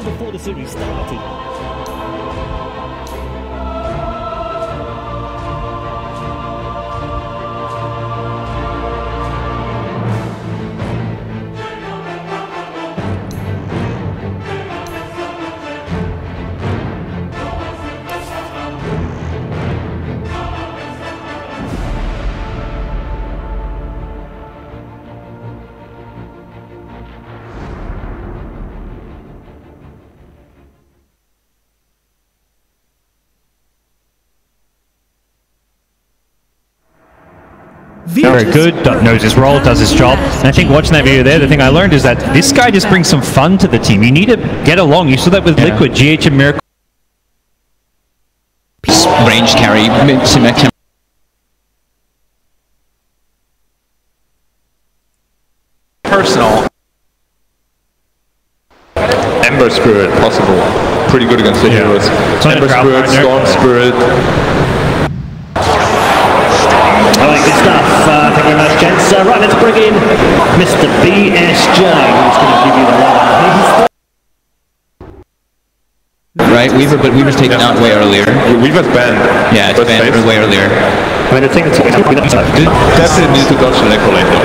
long before the series started. Very good, knows his role, does his job. And I think watching that video there, the thing I learned is that this guy just brings some fun to the team. You need to get along. You saw that with Liquid, GH and Miracle. Range carry, personal. Ember Spirit, possible. Pretty good against the heroes. Ember Spirit, Storm Spirit. Alright, good stuff. Thank you very much, gents. Right, let's bring in Mr. BSJ, who's going to give you the lowdown. Right, Weaver's taken out way earlier. Weaver's banned. Yeah, it's banned way earlier. I mean, the thing that's definitely need to dodge the Necrolane though.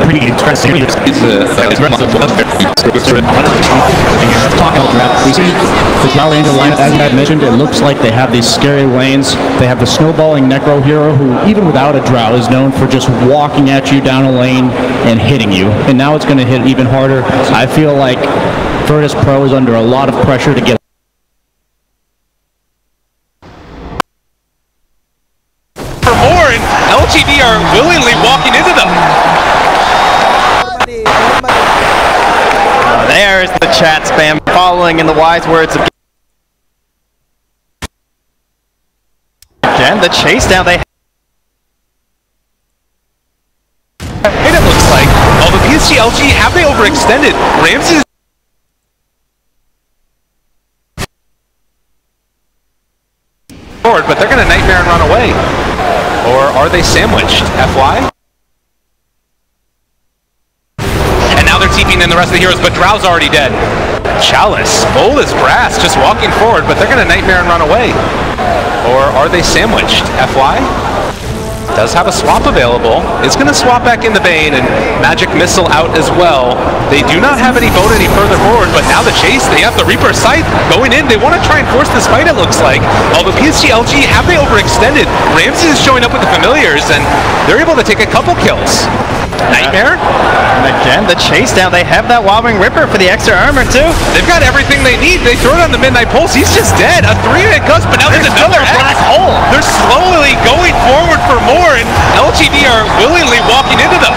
pretty interesting. We see the Drow Angel lineup, as I mentioned, it looks like they have these scary lanes. They have the snowballing Necro hero who, even without a Drow, is known for just walking at you down a lane and hitting you. And now it's going to hit even harder. I feel like Virtus Pro is under a lot of pressure to get for more, and LGD are willingly walking into them. There's the chat spam following in the wise words of again, the chase down they It looks like, oh, the PSG LG, have they overextended? Ramses forward, but they're going to Nightmare and run away. Or are they sandwiched? FY? And now they're TPing in the rest of the heroes, but Drow's already dead. Chalice, bold as brass, just walking forward, but they're going to Nightmare and run away. Or are they sandwiched? FY? Does have a swap available. It's going to swap back into Bane, and Magic Missile out as well. They do not have any boat any further forward, but now the chase, they have the Reaper sight going in. They want to try and force this fight, it looks like. Although PSG LG, have they overextended? Ramses is showing up with the Familiars, and they're able to take a couple kills. Nightmare? and again, the chase down. They have that Wobbling Ripper for the extra armor too. They've got everything they need. They throw it on the Midnight Pulse. He's just dead. A 3-hit gust, but now there's another black hole. They're slowly going forward for more, and LGD are willingly walking into them.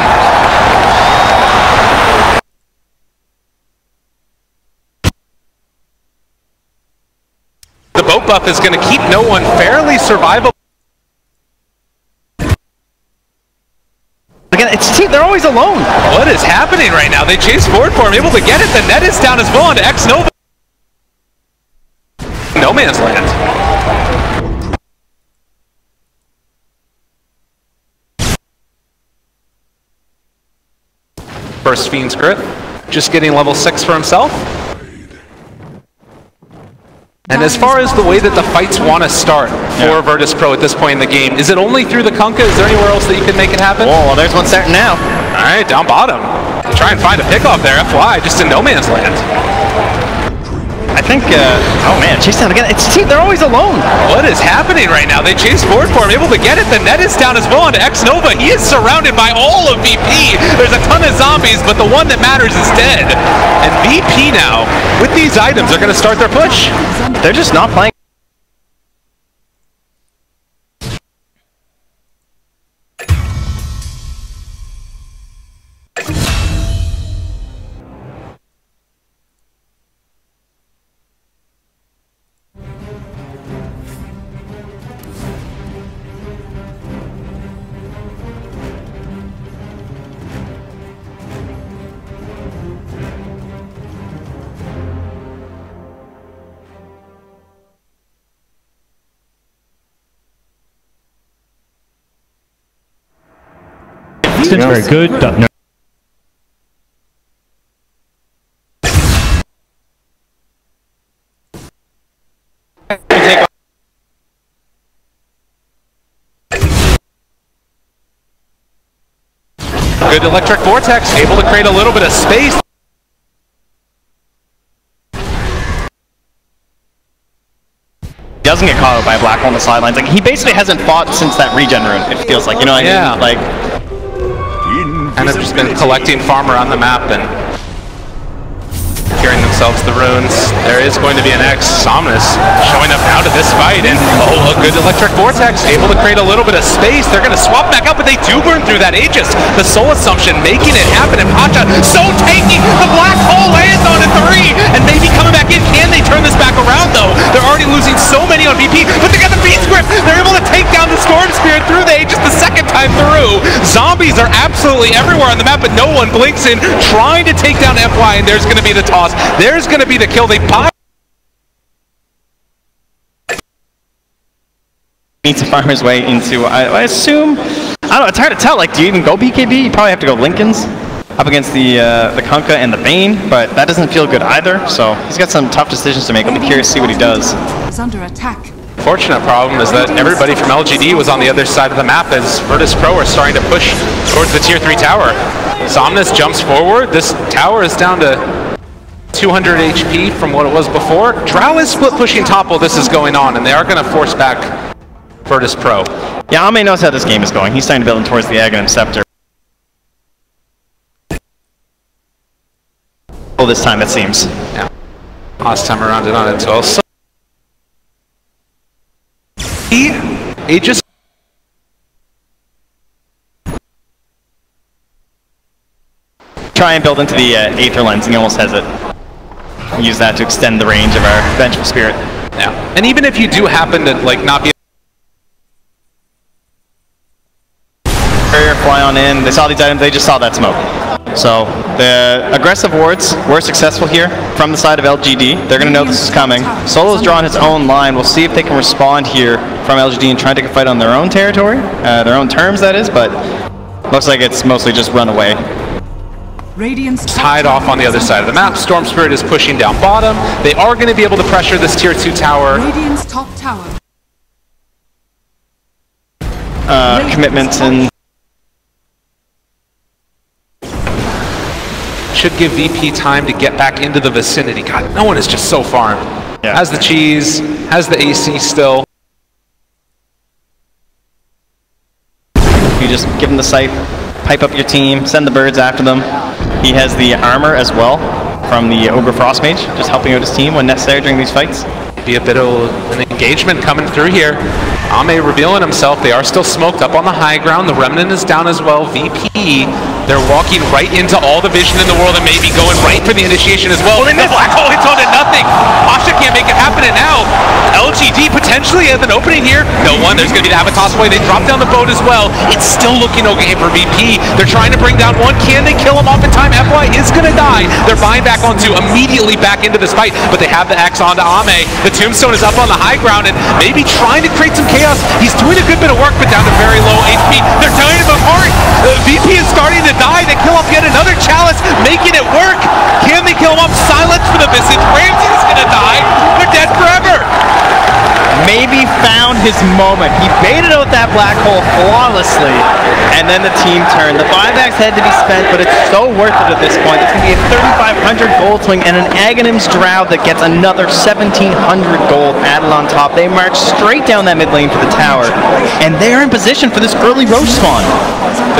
The boat buff is going to keep no one fairly survivable. Again, they're always alone. What is happening right now? They chase forward for him, able to get it. The net is down as well onto X-Nova. No man's land. First Fiend's Grit, just getting level 6 for himself. And as far as the way that the fights want to start for Virtus Pro at this point in the game, is it only through the Kunkka? Is there anywhere else that you can make it happen? Oh, well, there's one starting now. All right, down bottom. Try and find a pickoff there, FY, just in no man's land. I think, oh man, chase down again. They're always alone. What is happening right now? They chase forward for him, able to get it. The net is down as well onto X-Nova. He is surrounded by all of VP. There's a ton of zombies, but the one that matters is dead. And VP now, with these items, are going to start their push. They're just not playing. Very good. No. good electric vortex, able to create a little bit of space. He doesn't get caught out by a black hole on the sidelines. Like, he basically hasn't fought since that regen rune, it feels like. You know what I mean? Like, and have just been collecting farm around the map and securing themselves the runes. There is going to be an X. Somnus showing up now to this fight, and a good electric vortex, able to create a little bit of space. They're going to swap back up, but they do burn through that Aegis. The Soul Assumption making it happen, and Pacha so tanky. The black hole lands on a 3, and maybe coming back in. Can they turn this back around, though? They're already losing so many on VP, but they got the Beast Grip. They're able to take down the Storm Spirit through the Aegis the second time through. Zombies are absolutely everywhere on the map, but no one blinks in, trying to take down FY, and there's going to be the toss. There's going to be the kill. They needs to farm his way into, I assume, I don't know, it's hard to tell. Like, do you even go BKB? You probably have to go Lincoln's up against the Kunkka and the Bane, but that doesn't feel good either. So he's got some tough decisions to make. I'll be curious to see what he does. Is under attack. Fortunate problem is that everybody from LGD was on the other side of the map as Virtus Pro are starting to push towards the tier 3 tower. Somnus jumps forward. This tower is down to 200 HP from what it was before. Drow is split pushing top while this is going on, and they are going to force back Virtus Pro. Yeah, Ame knows how this game is going. He's starting to build in towards the Aghanim Scepter. Well, this time it seems. Yeah. Last time around it on it well. So he just try and build into the Aether Lens, and he almost has it. Use that to extend the range of our Vengeful Spirit. Yeah, and even if you do happen to like not be Courier fly on in, they saw these items, they just saw that smoke. So the aggressive wards were successful here from the side of LGD. They're going to know this is coming. Solo's drawn his own line. We'll see if they can respond here from LGD and try to take a fight on their own territory, their own terms, that is, but looks like it's mostly just run away. Tied off on the other side of the map. Storm Spirit is pushing down bottom. They are going to be able to pressure this tier 2 tower. Radiant's top tower. Commitments and should give VP time to get back into the vicinity. God, no one is just so farmed. Yeah. Has the cheese, has the AC still. You just give him the scythe, pipe up your team, send the birds after them. He has the armor as well from the Ogre Frostmage, just helping out his team when necessary during these fights. Be a bit of an engagement coming through here. Ame revealing himself. They are still smoked up on the high ground. The Remnant is down as well. VP, they're walking right into all the vision in the world and maybe going right for the initiation as well. And the black hole hits on to nothing. Asha can't make it happen, and now LGD potentially has an opening here. No one. There's going to be the Avatos play. They drop down the boat as well. It's still looking okay for VP. They're trying to bring down one. Can they kill him off in time? FY is going to die. They're buying back onto immediately back into this fight, but they have the X onto Ame. The Tombstone is up on the high ground and maybe trying to create some chaos. He's doing a good bit of work, but down to very low HP. They're tearing him apart. VP is starting to die. They kill off yet another Chalice, making it work. Can they kill him off? Silence for the Visage. Ramsey is going to die. They're dead forever. Maybe found his moment. He baited out that black hole flawlessly, and then the team turned. The buybacks had to be spent, but it's so worth it at this point. It's going to be a 3,500 gold swing and an Aghanim's Drow that gets another 1,700 gold added on top. They march straight down that mid lane to the tower, and they're in position for this early Roche spawn.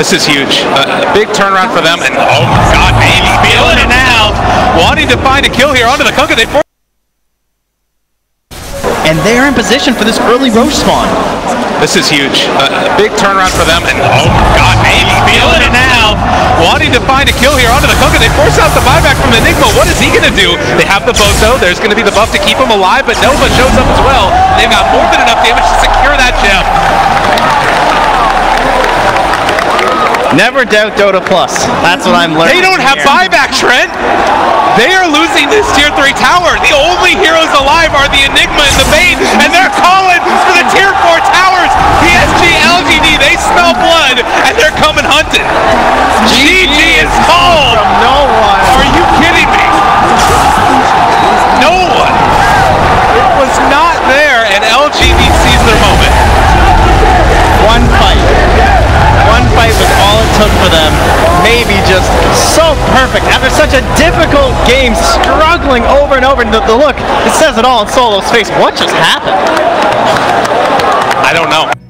This is huge. A big turnaround for them, and oh my god, baby, feeling it now. Wanting to find a kill here onto the Kunkka. And they're in position for this early Roche spawn. This is huge. A big turnaround for them, and oh my god, baby, feeling it now. Wanting to find a kill here onto the Kunkka. They force out the buyback from the Enigma. What is he going to do? They have the Bozo. There's going to be the buff to keep him alive, but Nova shows up as well. They've got more than enough damage to secure that gem. Never doubt Dota Plus. That's what I'm learning. They don't have buyback, Trent. They are losing this tier 3 tower. The only heroes alive are the Enigma and the Bane, and they're calling for the tier 4 towers. PSG, LGD, they smell blood, and they're coming hunting. GG is called. From no one. Are you kidding me? No one. It was not there, and LGD sees their moment. One fight. One fight was all it took for them. such a difficult game, struggling over and over. And the look, it says it all in Solo's face. What just happened? I don't know.